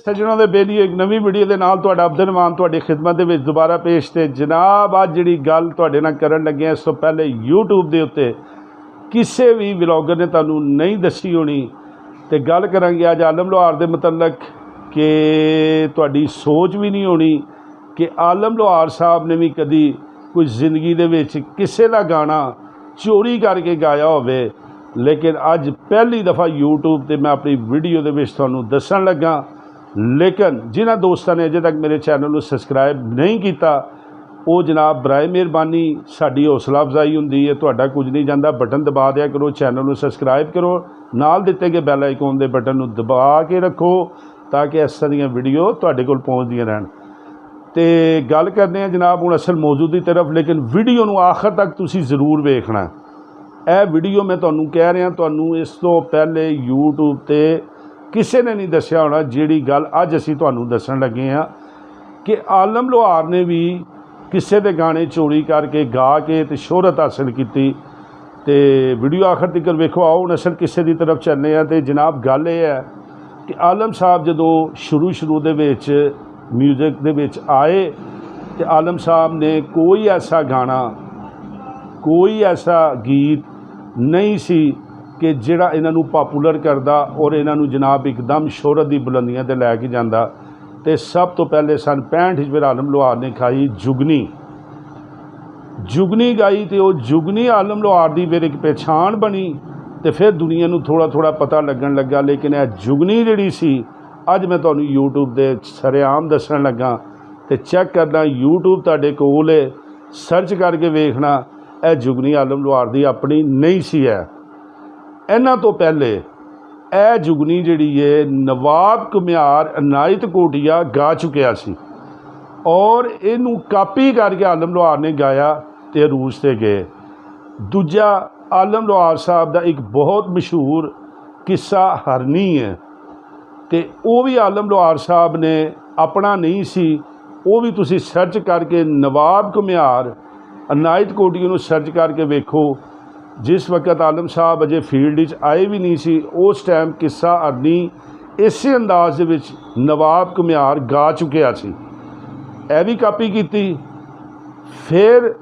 सज्जनों के बेली एक नवी वीडियो के नाल तुहाडा अब्दुल मान तुहाडी खिदमत दे विच दोबारा पेश। ते जनाब अज जिहड़ी गल तुहाडे नाल करन लगे इस तो पहले यूट्यूब के उत्ते किसी भी व्लॉगर ने तुहानूं नहीं दसी होनी तो गल करांगे अज आलम लोहार के मतलब कि तुहाडी सोच भी नहीं होनी कि आलम लोहार साहब ने भी कभी कोई जिंदगी दे विच किसी का गाना चोरी करके गाया होवे। लेकिन अज पहली दफ़ा यूट्यूब पर मैं अपनी वीडियो के तुहानूं दसन लगा। लेकिन जिन्होंने दोस्तों ने अजे तक मेरे चैनल को सबसक्राइब नहीं किया वो जनाब बराए मेहरबानी साड़ी हौसला अफजाई होंदी है। तुहाडा कुछ नहीं जाता, बटन दबा दिया करो, चैनल को सबसक्राइब करो, नाल दिते गए बैल आइकॉन के बटन को दबा के रखो ताकि इस तरह दी वीडियो तुहाडे कोल पहुँचदियां रहन। तो गल करने जनाब हुण असल मौजू की तरफ, लेकिन वीडियो को आखिर तक तुसीं जरूर वेखना। यह वीडियो मैं तुहानूं कह रहा, तुहानूं इस तो पहले यूट्यूब पर किसी ने नहीं दसिया होना जिहड़ी गल अज असीं तुहानूं दसन लगे हाँ कि आलम लोहार ने भी किसी के गाने चोरी करके गा के तो शोहरत हासिल की। तो वीडियो आखिर तक वेखो। आओ हुण असल किसी की तरफ चलने हैं। तो जनाब गल यह है कि आलम साहब जदों शुरू दे विच म्यूजिक दे विच आए तो आलम साहब ने कोई ऐसा गाना कोई ऐसा गीत नहीं सी कि जिहड़ा इन्हां पॉपूलर करदा और इन्हां जनाब एकदम शोहरत की बुलंदियां ते लैके जांदा। तो सब तो पहले सन 65 फिर आलम लोहार ने खाई जुगनी गाई। तो वो जुगनी आलम लोहार की फिर एक पहचान बनी तो फिर दुनिया को थोड़ा थोड़ा पता लगन लगा। लेकिन यह जुगनी जिहड़ी सी अज मैं तुहानूं यूट्यूब के सरेआम दसन लगा। तो चैक करना यूट्यूब तुहाडे कोल है, सर्च करके वेखना। यह जुगनी आलम लोहार की अपनी नहीं सी है। इन्हां तो पहले यह जुगनी जिहड़ी है नवाब घुमियार अनायत कोटिया गा चुकिया सी और इनू कापी करके आलम लोहार ने गाया तो अरूज से गए। दूजा आलम लोहार साहब का एक बहुत मशहूर किस्सा हरनी है तो वह भी आलम लोहार साहब ने अपना नहीं सी। वो भी तुसी सर्च करके नवाब घुमियार अनायत कोटिया नूं सर्च करके वेखो। जिस वक्त आलम साहब अजे फील्ड आए भी नहीं सी उस टाइम किस्सा हरनी इस अंदाज दे विच नवाब घुमियार गा चुकिया सी। यह भी कापी की। फिर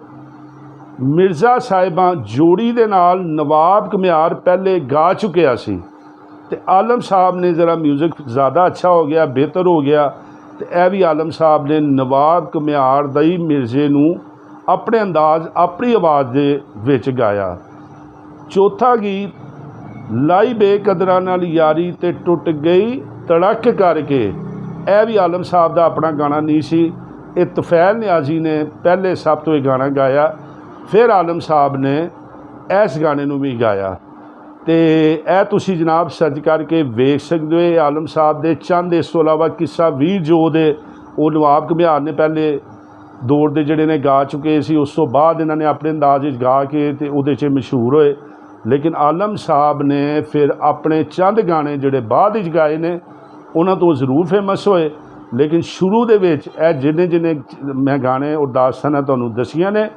मिर्ज़ा साहिबा जोड़ी दे नाल नवाब घुमियार पहले गा चुकिया सी तो आलम साहब ने ज़रा म्यूज़िक ज़्यादा अच्छा हो गया, बेहतर हो गया। तो यह भी आलम साहब ने नवाब घुमियार दई मिर्ज़े नूं अपने अंदाज अपनी आवाज़ दे विच गाया। चौथा गीत लाई बेकदरां नाल यारी ते टुट गई तड़क करके, यह भी आलम साहब का अपना गाना नहीं सी। ये तुफैल न्याजी ने पहले सब तो यह गाना गाया, फिर आलम साहब ने इस गाने नूं भी गाया। तो यह तुसी जनाब सर्च करके वेख सकते हो। आलम साहब दे चंद इस तो इलावा किस्सा वीर जोध है वो नवाब घुमियार ने पहले दौर दे जिहड़े ने गा चुके सी। उस तो बाद इन्होंने अपने अंदाज गा के तो उहदे च मशहूर होए। लेकिन आलम साहब ने फिर अपने चंद गाने जिहड़े बाद विच गाए ने उन्हां तो जरूर फेमस होए। लेकिन शुरू दे विच जिन्ने मैं गाने और दास्तानां तुहानूं दसियां ने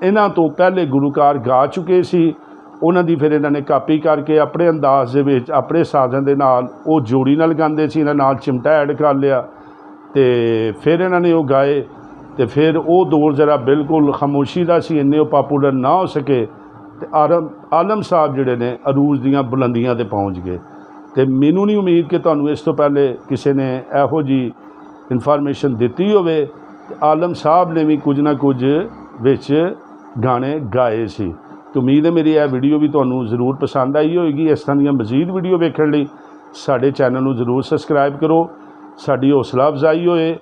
इन्हां तो पहले गुलूकार गा चुके सी। उन्हां दी फिर इन्हां ने कापी करके अपने अंदाज दे विच अपने साज़ां दे नाल वो जोड़ी नाल गांदे सी, इन्हां नाल चिमटा ऐड कर लिया तो फिर इन्हां ने वो गाए। तो फिर वो दौर जरा बिल्कुल खामोशी का सी, इन्ने पॉपूलर ना हो सके। तो आलम साहब जिहड़े ने अरूज दीयां बुलंदियां ते पहुँच गए। तो मैनू नहीं उम्मीद कि तुहानूं इस तो पहले किसी ने इहो जी इन्फॉर्मेशन दिती होवे। आलम साहब ने भी कुछ ना कुछ विच गाने गाए सी। तो उम्मीद है मेरी यह वीडियो भी तुहानूं जरूर पसंद आई होगी। इस तरह दी मजीद वीडियो वेखण लई साडे चैनल नूं जरूर सबसक्राइब करो, साडी हौसला अफजाई होए।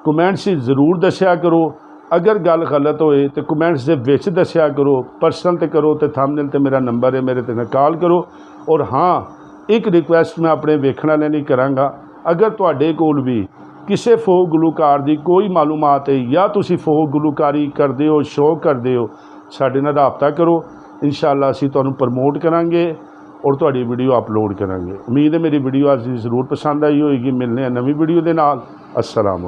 कमेंट्स जरूर दस्या करो, अगर गल गलत होए तो कमेंट्स दे विच दस्या करो। पर्सनल ते करो तो थंबनेल ते मेरा नंबर है, मेरे ते कॉल करो। और हाँ, एक रिक्वेस्ट मैं अपने वेखण वालियां लई करांगा, अगर तुहाडे कोल भी किसी फोक गुलूकार की कोई मालूमात है या तुसी फोक गुलूकारी करते हो, शौक करते हो, साडे नाल राबता करो। इंशाअल्लाह असीं तुहानूं प्रमोट करांगे और तुहाडी वीडियो अपलोड करांगे। उम्मीद है मेरी वीडियो अज ज़रूर पसंद आई होगी। मिलने नवीं वीडियो दे नाल। अस्सलाम।